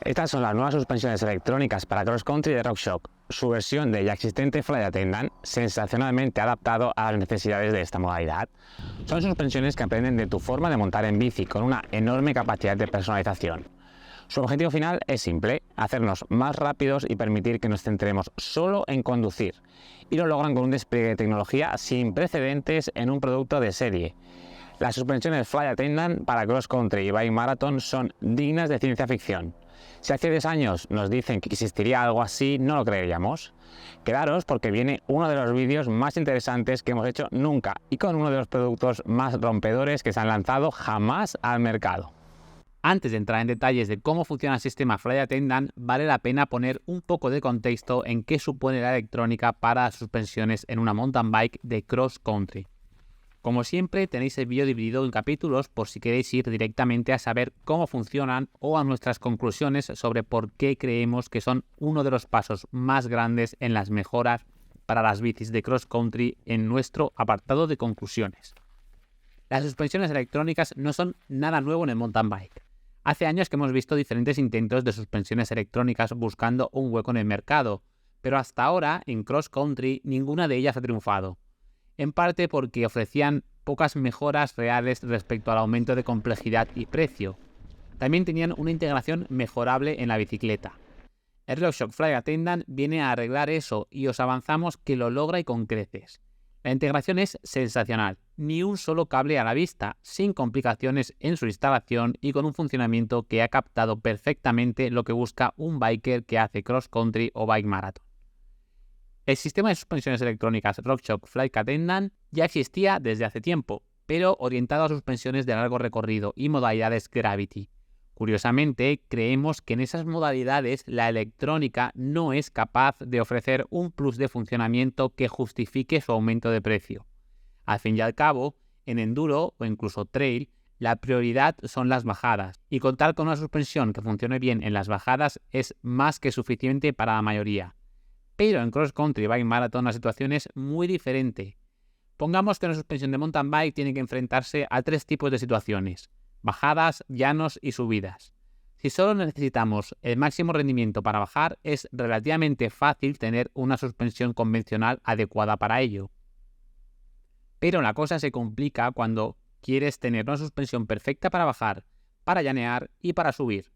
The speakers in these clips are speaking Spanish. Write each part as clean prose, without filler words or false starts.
Estas son las nuevas suspensiones electrónicas para cross country de RockShox, su versión de ya existente Flight Attendant, sensacionalmente adaptado a las necesidades de esta modalidad. Son suspensiones que aprenden de tu forma de montar en bici con una enorme capacidad de personalización. Su objetivo final es simple, hacernos más rápidos y permitir que nos centremos solo en conducir, y lo logran con un despliegue de tecnología sin precedentes en un producto de serie. Las suspensiones Flight Attendant para cross country y bike marathon son dignas de ciencia ficción. Si hace 10 años nos dicen que existiría algo así, no lo creeríamos. Quedaros porque viene uno de los vídeos más interesantes que hemos hecho nunca y con uno de los productos más rompedores que se han lanzado jamás al mercado. Antes de entrar en detalles de cómo funciona el sistema Flight Attendant, vale la pena poner un poco de contexto en qué supone la electrónica para las suspensiones en una mountain bike de cross country. Como siempre, tenéis el vídeo dividido en capítulos por si queréis ir directamente a saber cómo funcionan o a nuestras conclusiones sobre por qué creemos que son uno de los pasos más grandes en las mejoras para las bicis de cross country en nuestro apartado de conclusiones. Las suspensiones electrónicas no son nada nuevo en el mountain bike. Hace años que hemos visto diferentes intentos de suspensiones electrónicas buscando un hueco en el mercado, pero hasta ahora en cross country ninguna de ellas ha triunfado. En parte porque ofrecían pocas mejoras reales respecto al aumento de complejidad y precio. También tenían una integración mejorable en la bicicleta. El RockShox Flight Attendant viene a arreglar eso y os avanzamos que lo logra y con creces. La integración es sensacional, ni un solo cable a la vista, sin complicaciones en su instalación y con un funcionamiento que ha captado perfectamente lo que busca un biker que hace cross country o bike marathon. El sistema de suspensiones electrónicas RockShox Flight Attendant ya existía desde hace tiempo, pero orientado a suspensiones de largo recorrido y modalidades Gravity. Curiosamente, creemos que en esas modalidades la electrónica no es capaz de ofrecer un plus de funcionamiento que justifique su aumento de precio. Al fin y al cabo, en enduro o incluso trail, la prioridad son las bajadas, y contar con una suspensión que funcione bien en las bajadas es más que suficiente para la mayoría. Pero en cross country y bike marathon la situación es muy diferente. Pongamos que una suspensión de mountain bike tiene que enfrentarse a 3 tipos de situaciones: bajadas, llanos y subidas. Si solo necesitamos el máximo rendimiento para bajar, es relativamente fácil tener una suspensión convencional adecuada para ello. Pero la cosa se complica cuando quieres tener una suspensión perfecta para bajar, para llanear y para subir.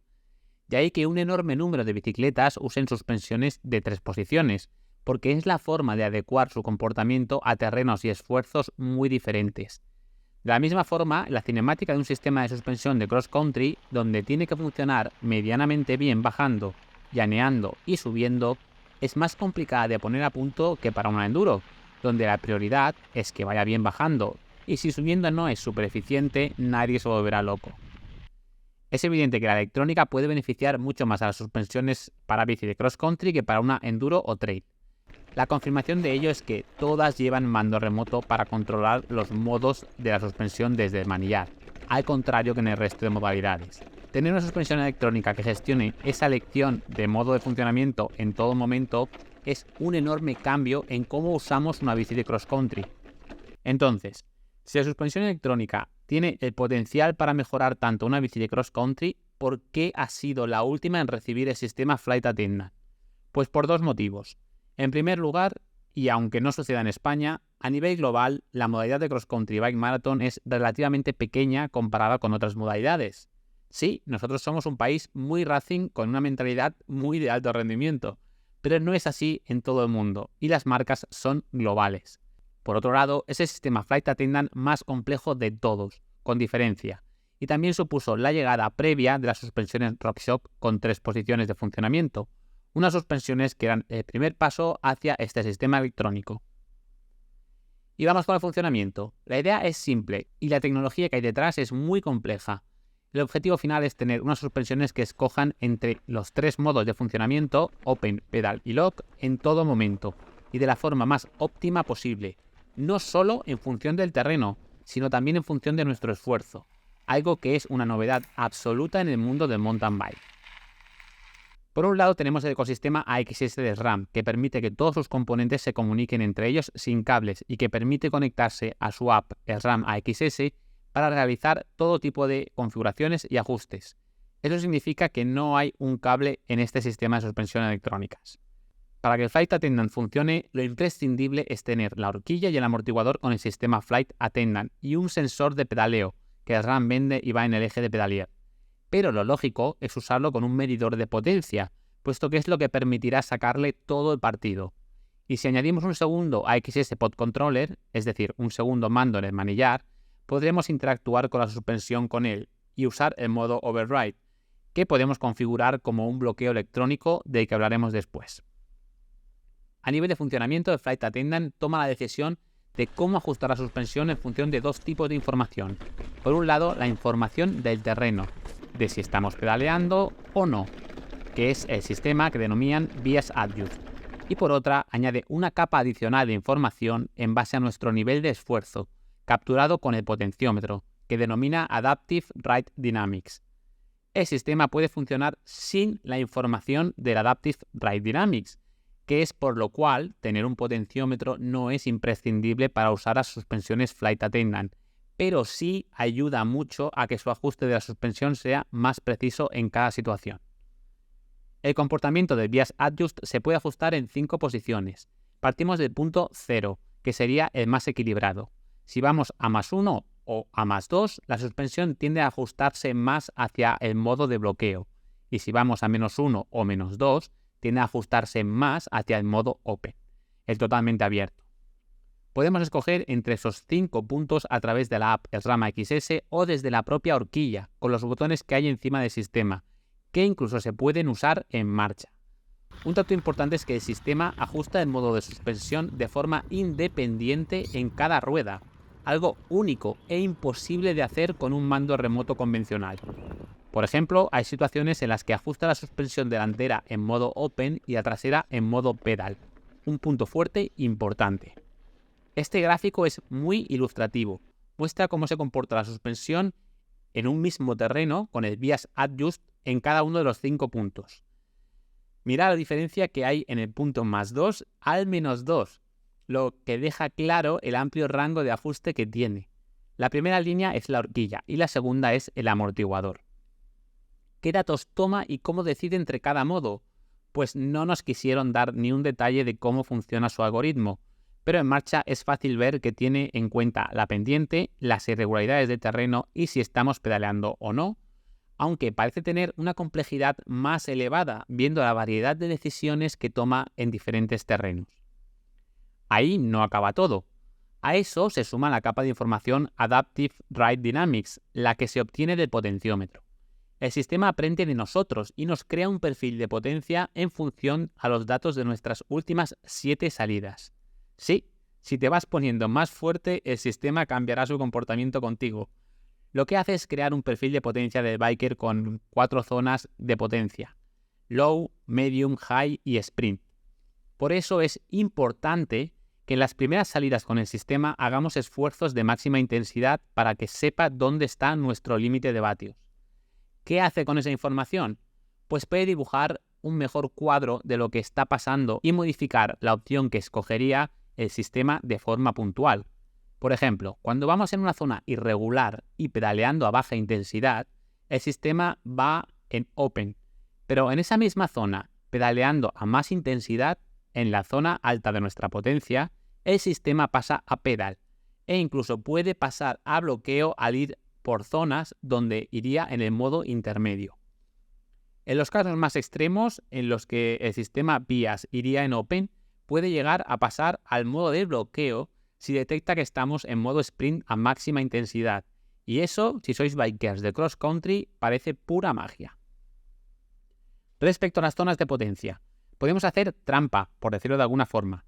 De ahí que un enorme número de bicicletas usen suspensiones de 3 posiciones, porque es la forma de adecuar su comportamiento a terrenos y esfuerzos muy diferentes. De la misma forma, la cinemática de un sistema de suspensión de cross country, donde tiene que funcionar medianamente bien bajando, llaneando y subiendo, es más complicada de poner a punto que para un enduro, donde la prioridad es que vaya bien bajando, y si subiendo no es súper eficiente, nadie se volverá loco. Es evidente que la electrónica puede beneficiar mucho más a las suspensiones para bici de cross country que para una enduro o trail. La confirmación de ello es que todas llevan mando remoto para controlar los modos de la suspensión desde el manillar, al contrario que en el resto de modalidades. Tener una suspensión electrónica que gestione esa elección de modo de funcionamiento en todo momento es un enorme cambio en cómo usamos una bici de cross country. Entonces, si la suspensión electrónica tiene el potencial para mejorar tanto una bici de cross country, ¿por qué ha sido la última en recibir el sistema Flight Attendant? Pues por 2 motivos. En primer lugar, y aunque no suceda en España, a nivel global, la modalidad de cross country y bike marathon es relativamente pequeña comparada con otras modalidades. Sí, nosotros somos un país muy racing con una mentalidad muy de alto rendimiento, pero no es así en todo el mundo y las marcas son globales. Por otro lado, es el sistema Flight Attendant más complejo de todos, con diferencia, y también supuso la llegada previa de las suspensiones RockShox con 3 posiciones de funcionamiento, unas suspensiones que eran el primer paso hacia este sistema electrónico. Y vamos con el funcionamiento. La idea es simple y la tecnología que hay detrás es muy compleja. El objetivo final es tener unas suspensiones que escojan entre los 3 modos de funcionamiento, Open, Pedal y Lock, en todo momento, y de la forma más óptima posible. No solo en función del terreno, sino también en función de nuestro esfuerzo, algo que es una novedad absoluta en el mundo del mountain bike. Por un lado tenemos el ecosistema AXS de SRAM, que permite que todos sus componentes se comuniquen entre ellos sin cables y que permite conectarse a su app, el SRAM AXS, para realizar todo tipo de configuraciones y ajustes. Eso significa que no hay un cable en este sistema de suspensión electrónicas. Para que el Flight Attendant funcione, lo imprescindible es tener la horquilla y el amortiguador con el sistema Flight Attendant y un sensor de pedaleo que el RAM vende y va en el eje de pedalier. Pero lo lógico es usarlo con un medidor de potencia, puesto que es lo que permitirá sacarle todo el partido. Y si añadimos un segundo AXS Pod Controller, es decir, un segundo mando en el manillar, podremos interactuar con la suspensión con él y usar el modo Override, que podemos configurar como un bloqueo electrónico del que hablaremos después. A nivel de funcionamiento, el Flight Attendant toma la decisión de cómo ajustar la suspensión en función de dos tipos de información. Por un lado, la información del terreno, de si estamos pedaleando o no, que es el sistema que denominan Bias Adjust. Y por otra, añade una capa adicional de información en base a nuestro nivel de esfuerzo, capturado con el potenciómetro, que denomina Adaptive Ride Dynamics. El sistema puede funcionar sin la información del Adaptive Ride Dynamics, que es por lo cual tener un potenciómetro no es imprescindible para usar las suspensiones Flight Attendant, pero sí ayuda mucho a que su ajuste de la suspensión sea más preciso en cada situación. El comportamiento del Bias Adjust se puede ajustar en 5 posiciones. Partimos del punto 0, que sería el más equilibrado. Si vamos a +1 o a +2, la suspensión tiende a ajustarse más hacia el modo de bloqueo. Y si vamos a -1 o -2, tiende a ajustarse más hacia el modo Open, el totalmente abierto. Podemos escoger entre esos 5 puntos a través de la app SRAM AXS o desde la propia horquilla, con los botones que hay encima del sistema, que incluso se pueden usar en marcha. Un dato importante es que el sistema ajusta el modo de suspensión de forma independiente en cada rueda, algo único e imposible de hacer con un mando remoto convencional. Por ejemplo, hay situaciones en las que ajusta la suspensión delantera en modo Open y la trasera en modo Pedal, un punto fuerte importante. Este gráfico es muy ilustrativo, muestra cómo se comporta la suspensión en un mismo terreno con el Bias Adjust en cada uno de los 5 puntos. Mira la diferencia que hay en el punto +2 al -2, lo que deja claro el amplio rango de ajuste que tiene. La primera línea es la horquilla y la segunda es el amortiguador. ¿Qué datos toma y cómo decide entre cada modo? Pues no nos quisieron dar ni un detalle de cómo funciona su algoritmo, pero en marcha es fácil ver que tiene en cuenta la pendiente, las irregularidades de terreno y si estamos pedaleando o no, aunque parece tener una complejidad más elevada viendo la variedad de decisiones que toma en diferentes terrenos. Ahí no acaba todo. A eso se suma la capa de información Adaptive Ride Dynamics, la que se obtiene del potenciómetro. El sistema aprende de nosotros y nos crea un perfil de potencia en función a los datos de nuestras últimas 7 salidas. Sí, si te vas poniendo más fuerte, el sistema cambiará su comportamiento contigo. Lo que hace es crear un perfil de potencia del biker con 4 zonas de potencia: Low, Medium, High y Sprint. Por eso es importante que en las primeras salidas con el sistema hagamos esfuerzos de máxima intensidad para que sepa dónde está nuestro límite de vatios. ¿Qué hace con esa información? Pues puede dibujar un mejor cuadro de lo que está pasando y modificar la opción que escogería el sistema de forma puntual. Por ejemplo, cuando vamos en una zona irregular y pedaleando a baja intensidad, el sistema va en Open, pero en esa misma zona, pedaleando a más intensidad, en la zona alta de nuestra potencia, el sistema pasa a Pedal e incluso puede pasar a bloqueo al ir por zonas donde iría en el modo intermedio. En los casos más extremos, en los que el sistema Bias iría en Open, puede llegar a pasar al modo de bloqueo si detecta que estamos en modo Sprint a máxima intensidad. Y eso, si sois bikers de cross country, parece pura magia. Respecto a las zonas de potencia, podemos hacer trampa, por decirlo de alguna forma.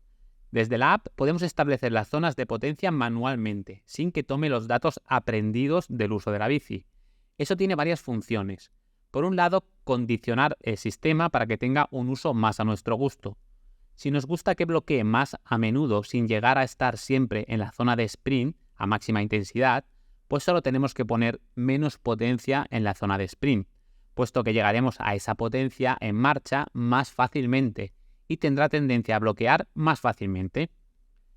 Desde la app podemos establecer las zonas de potencia manualmente, sin que tome los datos aprendidos del uso de la bici. Eso tiene varias funciones. Por un lado, condicionar el sistema para que tenga un uso más a nuestro gusto. Si nos gusta que bloquee más a menudo sin llegar a estar siempre en la zona de sprint a máxima intensidad, pues solo tenemos que poner menos potencia en la zona de sprint, puesto que llegaremos a esa potencia en marcha más fácilmente y tendrá tendencia a bloquear más fácilmente.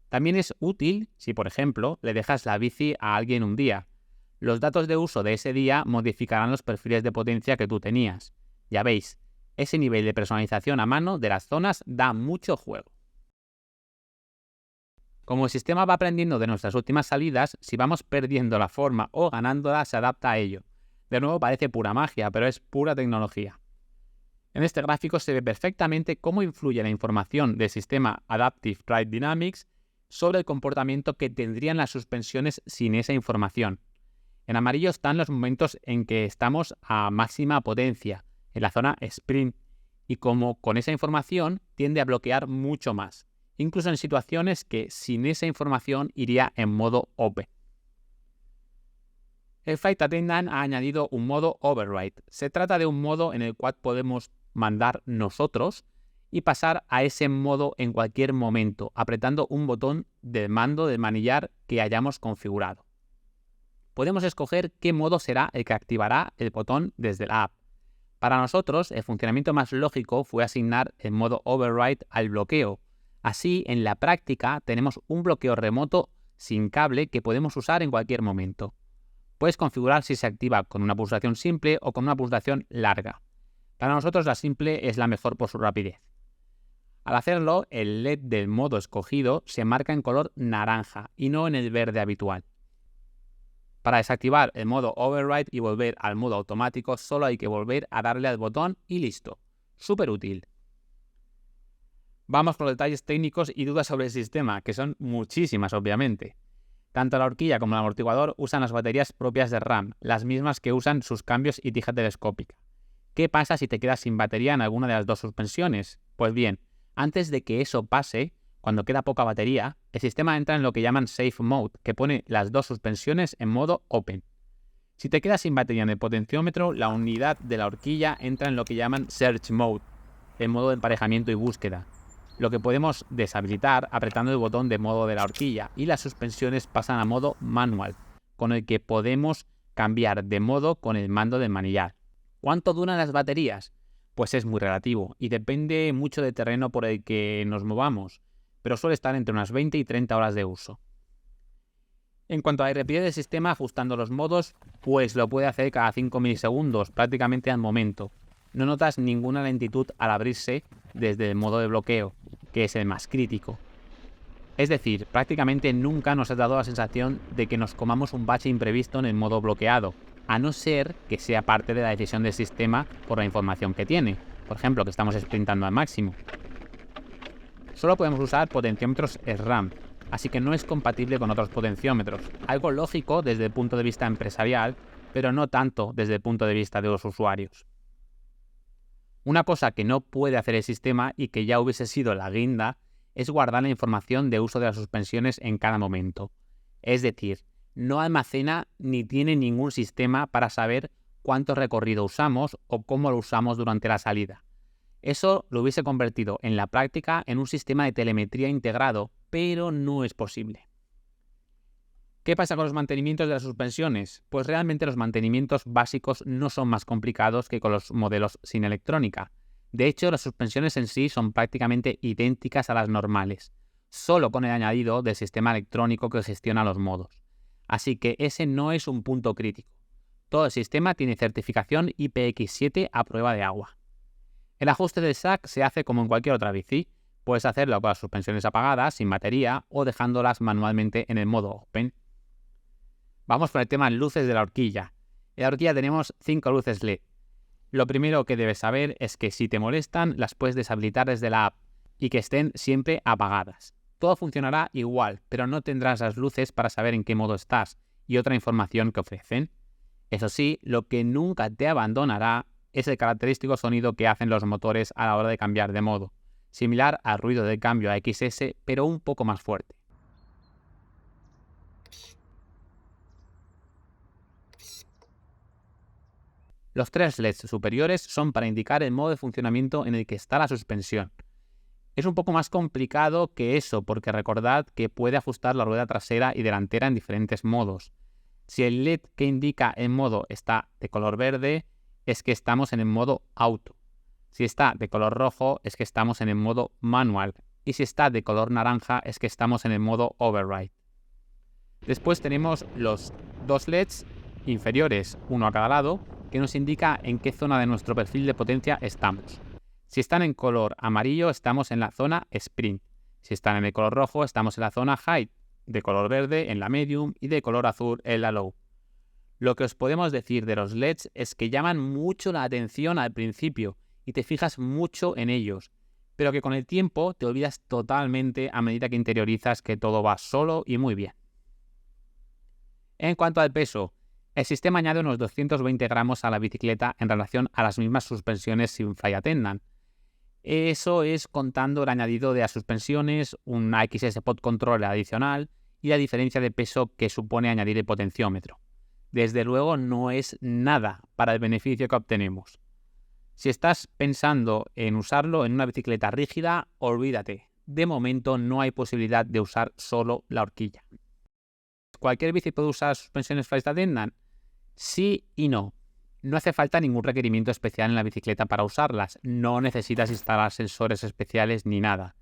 También es útil si, por ejemplo, le dejas la bici a alguien un día. Los datos de uso de ese día modificarán los perfiles de potencia que tú tenías. Ya veis, ese nivel de personalización a mano de las zonas da mucho juego. Como el sistema va aprendiendo de nuestras últimas salidas, si vamos perdiendo la forma o ganándola, se adapta a ello. De nuevo parece pura magia, pero es pura tecnología. En este gráfico se ve perfectamente cómo influye la información del sistema Adaptive Ride Dynamics sobre el comportamiento que tendrían las suspensiones sin esa información. En amarillo están los momentos en que estamos a máxima potencia, en la zona sprint, y como con esa información tiende a bloquear mucho más, incluso en situaciones que sin esa información iría en modo open. El Flight Attendant ha añadido un modo Override. Se trata de un modo en el cual podemos mandar nosotros y pasar a ese modo en cualquier momento, apretando un botón del mando del manillar que hayamos configurado. Podemos escoger qué modo será el que activará el botón desde la app. Para nosotros, el funcionamiento más lógico fue asignar el modo Override al bloqueo. Así, en la práctica, tenemos un bloqueo remoto sin cable que podemos usar en cualquier momento. Puedes configurar si se activa con una pulsación simple o con una pulsación larga. Para nosotros la simple es la mejor por su rapidez. Al hacerlo, el LED del modo escogido se marca en color naranja y no en el verde habitual. Para desactivar el modo Override y volver al modo automático, solo hay que volver a darle al botón y listo. Súper útil. Vamos con los detalles técnicos y dudas sobre el sistema, que son muchísimas obviamente. Tanto la horquilla como el amortiguador usan las baterías propias de RAM, las mismas que usan sus cambios y tija telescópica. ¿Qué pasa si te quedas sin batería en alguna de las dos suspensiones? Pues bien, antes de que eso pase, cuando queda poca batería, el sistema entra en lo que llaman Safe Mode, que pone las dos suspensiones en modo Open. Si te quedas sin batería en el potenciómetro, la unidad de la horquilla entra en lo que llaman Search Mode, en modo de emparejamiento y búsqueda, lo que podemos deshabilitar apretando el botón de modo de la horquilla, y las suspensiones pasan a modo Manual, con el que podemos cambiar de modo con el mando del manillar. ¿Cuánto duran las baterías? Pues es muy relativo y depende mucho del terreno por el que nos movamos, pero suele estar entre unas 20 y 30 horas de uso. En cuanto a la rapidez del sistema ajustando los modos, pues lo puede hacer cada 5 milisegundos, prácticamente al momento. No notas ninguna lentitud al abrirse desde el modo de bloqueo, que es el más crítico. Es decir, prácticamente nunca nos ha dado la sensación de que nos comamos un bache imprevisto en el modo bloqueado, a no ser que sea parte de la decisión del sistema por la información que tiene, por ejemplo, que estamos sprintando al máximo. Solo podemos usar potenciómetros SRAM, así que no es compatible con otros potenciómetros, algo lógico desde el punto de vista empresarial, pero no tanto desde el punto de vista de los usuarios. Una cosa que no puede hacer el sistema y que ya hubiese sido la guinda es guardar la información de uso de las suspensiones en cada momento. Es decir, no almacena ni tiene ningún sistema para saber cuánto recorrido usamos o cómo lo usamos durante la salida. Eso lo hubiese convertido en la práctica en un sistema de telemetría integrado, pero no es posible. ¿Qué pasa con los mantenimientos de las suspensiones? Pues realmente los mantenimientos básicos no son más complicados que con los modelos sin electrónica. De hecho, las suspensiones en sí son prácticamente idénticas a las normales, solo con el añadido del sistema electrónico que gestiona los modos. Así que ese no es un punto crítico. Todo el sistema tiene certificación IPX7 a prueba de agua. El ajuste del SAC se hace como en cualquier otra bici. Puedes hacerlo con las suspensiones apagadas, sin batería o dejándolas manualmente en el modo Open. Vamos con el tema luces de la horquilla. En la horquilla tenemos 5 luces LED. Lo primero que debes saber es que si te molestan las puedes deshabilitar desde la app y que estén siempre apagadas. Todo funcionará igual, pero no tendrás las luces para saber en qué modo estás y otra información que ofrecen. Eso sí, lo que nunca te abandonará es el característico sonido que hacen los motores a la hora de cambiar de modo, similar al ruido del cambio a XS, pero un poco más fuerte. Los 3 LEDs superiores son para indicar el modo de funcionamiento en el que está la suspensión. Es un poco más complicado que eso porque recordad que puede ajustar la rueda trasera y delantera en diferentes modos. Si el LED que indica el modo está de color verde, es que estamos en el modo auto. Si está de color rojo, es que estamos en el modo manual. Y si está de color naranja, es que estamos en el modo override. Después tenemos los 2 LEDs inferiores, uno a cada lado, que nos indica en qué zona de nuestro perfil de potencia estamos. Si están en color amarillo, estamos en la zona Sprint. Si están en el color rojo, estamos en la zona High, de color verde en la Medium y de color azul en la Low. Lo que os podemos decir de los LEDs es que llaman mucho la atención al principio y te fijas mucho en ellos, pero que con el tiempo te olvidas totalmente a medida que interiorizas que todo va solo y muy bien. En cuanto al peso, el sistema añade unos 220 gramos a la bicicleta en relación a las mismas suspensiones sin fly attendant. Eso es contando el añadido de las suspensiones, un AXS Pod Controller adicional y la diferencia de peso que supone añadir el potenciómetro. Desde luego no es nada para el beneficio que obtenemos. Si estás pensando en usarlo en una bicicleta rígida, olvídate. De momento no hay posibilidad de usar solo la horquilla. ¿Cualquier bici puede usar suspensiones fly attendant? Sí y no. No hace falta ningún requerimiento especial en la bicicleta para usarlas. No necesitas instalar sensores especiales ni nada.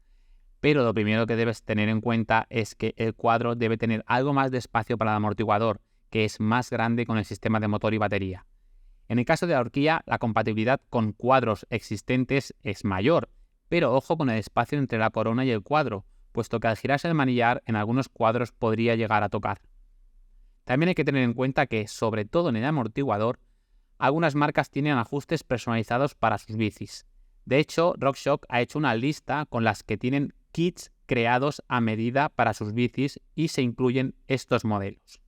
Pero lo primero que debes tener en cuenta es que el cuadro debe tener algo más de espacio para el amortiguador, que es más grande con el sistema de motor y batería. En el caso de la horquilla, la compatibilidad con cuadros existentes es mayor, pero ojo con el espacio entre la corona y el cuadro, puesto que al girarse el manillar en algunos cuadros podría llegar a tocar. También hay que tener en cuenta que, sobre todo en el amortiguador, algunas marcas tienen ajustes personalizados para sus bicis. De hecho, RockShox ha hecho una lista con las que tienen kits creados a medida para sus bicis y se incluyen estos modelos.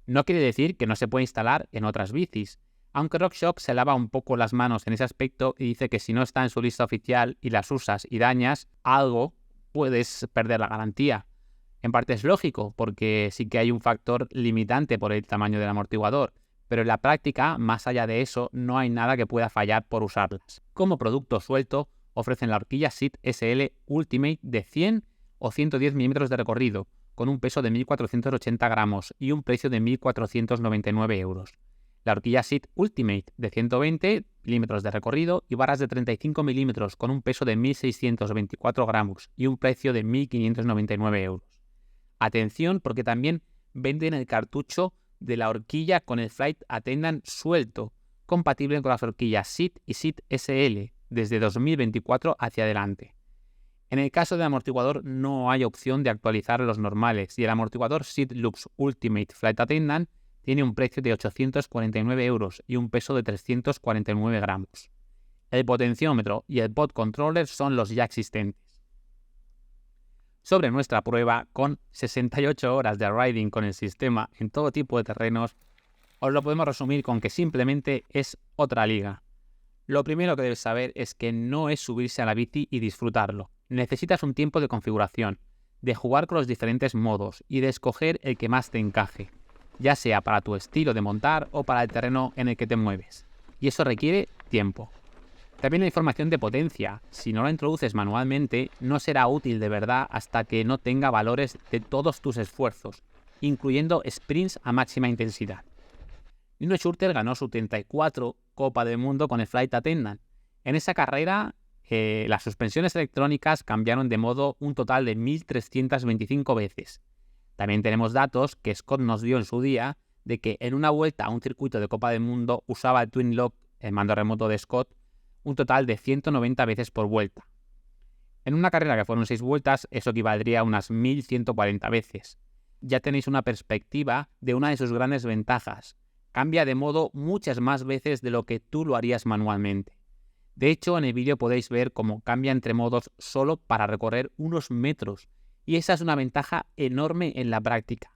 No quiere decir que no se pueda instalar en otras bicis, aunque RockShox se lava un poco las manos en ese aspecto y dice que si no está en su lista oficial y las usas y dañas algo, puedes perder la garantía. En parte es lógico, porque sí que hay un factor limitante por el tamaño del amortiguador, pero en la práctica, más allá de eso, no hay nada que pueda fallar por usarlas. Como producto suelto, ofrecen la horquilla SID SL Ultimate de 100 o 110 milímetros de recorrido, con un peso de 1.480 gramos y un precio de 1.499 euros. La horquilla SID Ultimate de 120 milímetros de recorrido y barras de 35 milímetros con un peso de 1.624 gramos y un precio de 1.599 euros. Atención, porque también venden el cartucho de la horquilla con el Flight Attendant suelto, compatible con las horquillas SID y SID SL desde 2024 hacia adelante. En el caso del amortiguador no hay opción de actualizar los normales y el amortiguador SID Lux Ultimate Flight Attendant tiene un precio de 849 euros y un peso de 349 gramos. El potenciómetro y el pod controller son los ya existentes. Sobre nuestra prueba, con 68 horas de riding con el sistema en todo tipo de terrenos, os lo podemos resumir con que simplemente es otra liga. Lo primero que debes saber es que no es subirse a la bici y disfrutarlo. Necesitas un tiempo de configuración, de jugar con los diferentes modos y de escoger el que más te encaje, ya sea para tu estilo de montar o para el terreno en el que te mueves. Y eso requiere tiempo. También la información de potencia, si no la introduces manualmente, no será útil de verdad hasta que no tenga valores de todos tus esfuerzos, incluyendo sprints a máxima intensidad. Nino Schurter ganó su 34 Copa del Mundo con el Flight Attendant. En esa carrera, las suspensiones electrónicas cambiaron de modo un total de 1.325 veces. También tenemos datos que Scott nos dio en su día de que en una vuelta a un circuito de Copa del Mundo usaba el Twin Lock, el mando remoto de Scott, un total de 190 veces por vuelta. En una carrera que fueron 6 vueltas, eso equivaldría a unas 1.140 veces. Ya tenéis una perspectiva de una de sus grandes ventajas. Cambia de modo muchas más veces de lo que tú lo harías manualmente. De hecho, en el vídeo podéis ver cómo cambia entre modos solo para recorrer unos metros, y esa es una ventaja enorme en la práctica.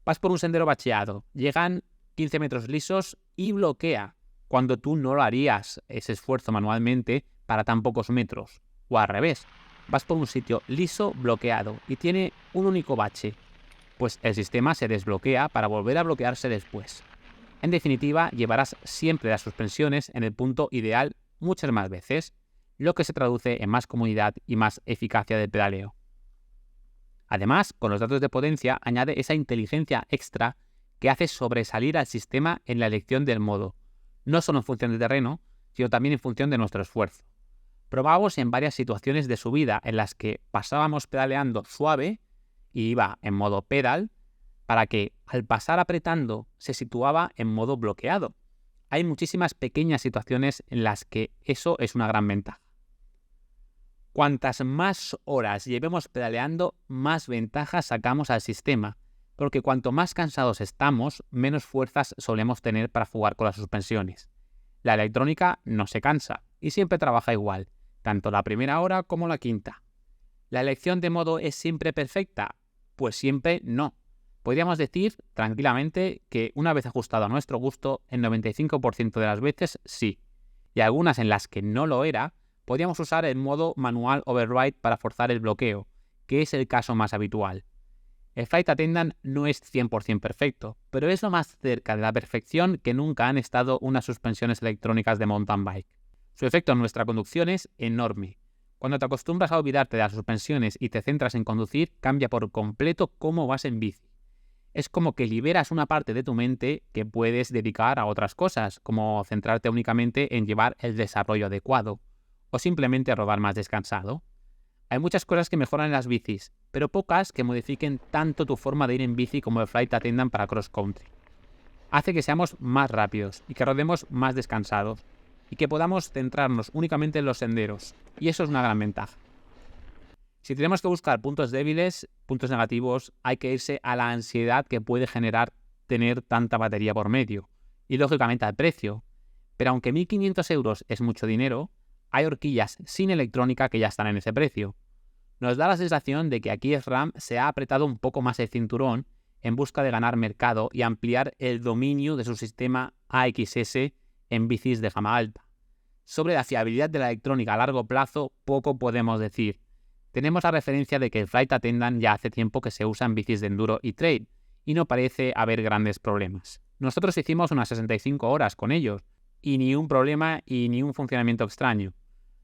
Vas por un sendero bacheado, llegan 15 metros lisos y bloquea, cuando tú no lo harías ese esfuerzo manualmente para tan pocos metros. O al revés, vas por un sitio liso, bloqueado y tiene un único bache, pues el sistema se desbloquea para volver a bloquearse después. En definitiva, llevarás siempre las suspensiones en el punto ideal muchas más veces, lo que se traduce en más comodidad y más eficacia del pedaleo. Además, con los datos de potencia añade esa inteligencia extra que hace sobresalir al sistema en la elección del modo, no solo en función del terreno, sino también en función de nuestro esfuerzo. Probamos en varias situaciones de subida en las que pasábamos pedaleando suave y iba en modo pedal, para que al pasar apretando se situaba en modo bloqueado. Hay muchísimas pequeñas situaciones en las que eso es una gran ventaja. Cuantas más horas llevemos pedaleando, más ventajas sacamos al sistema, porque cuanto más cansados estamos, menos fuerzas solemos tener para jugar con las suspensiones. La electrónica no se cansa y siempre trabaja igual, tanto la primera hora como la quinta. ¿La elección de modo es siempre perfecta? Pues siempre no. Podríamos decir tranquilamente que una vez ajustado a nuestro gusto, el 95% de las veces sí, y algunas en las que no lo era, podríamos usar el modo manual override para forzar el bloqueo, que es el caso más habitual. El Flight Attendant no es 100% perfecto, pero es lo más cerca de la perfección que nunca han estado unas suspensiones electrónicas de mountain bike. Su efecto en nuestra conducción es enorme. Cuando te acostumbras a olvidarte de las suspensiones y te centras en conducir, cambia por completo cómo vas en bici. Es como que liberas una parte de tu mente que puedes dedicar a otras cosas, como centrarte únicamente en llevar el desarrollo adecuado, o simplemente rodar más descansado. Hay muchas cosas que mejoran en las bicis, pero pocas que modifiquen tanto tu forma de ir en bici como el Flight Attendant para cross country. Hace que seamos más rápidos y que rodemos más descansados, y que podamos centrarnos únicamente en los senderos, y eso es una gran ventaja. Si tenemos que buscar puntos débiles, puntos negativos, hay que irse a la ansiedad que puede generar tener tanta batería por medio, y lógicamente al precio. Pero aunque 1.500 euros es mucho dinero, hay horquillas sin electrónica que ya están en ese precio. Nos da la sensación de que aquí SRAM se ha apretado un poco más el cinturón en busca de ganar mercado y ampliar el dominio de su sistema AXS en bicis de gama alta. Sobre la fiabilidad de la electrónica a largo plazo, poco podemos decir. Tenemos la referencia de que el Flight Attendant ya hace tiempo que se usa en bicis de enduro y trail, y no parece haber grandes problemas. Nosotros hicimos unas 65 horas con ellos, y ni un problema y ni un funcionamiento extraño.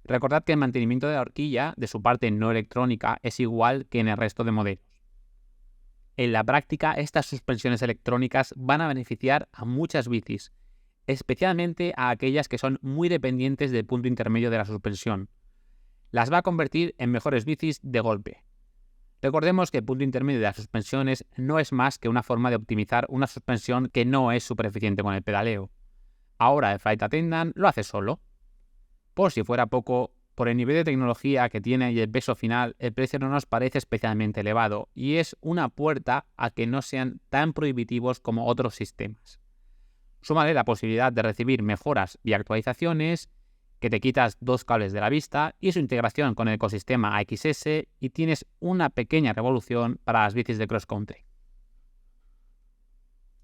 Recordad que el mantenimiento de la horquilla, de su parte no electrónica, es igual que en el resto de modelos. En la práctica, estas suspensiones electrónicas van a beneficiar a muchas bicis, especialmente a aquellas que son muy dependientes del punto intermedio de la suspensión. Las va a convertir en mejores bicis de golpe. Recordemos que el punto intermedio de las suspensiones no es más que una forma de optimizar una suspensión que no es súper eficiente con el pedaleo. Ahora el Flight Attendant lo hace solo. Por si fuera poco, por el nivel de tecnología que tiene y el peso final, el precio no nos parece especialmente elevado y es una puerta a que no sean tan prohibitivos como otros sistemas. Súmale la posibilidad de recibir mejoras y actualizaciones, que te quitas 2 cables de la vista y su integración con el ecosistema AXS y tienes una pequeña revolución para las bicis de cross country.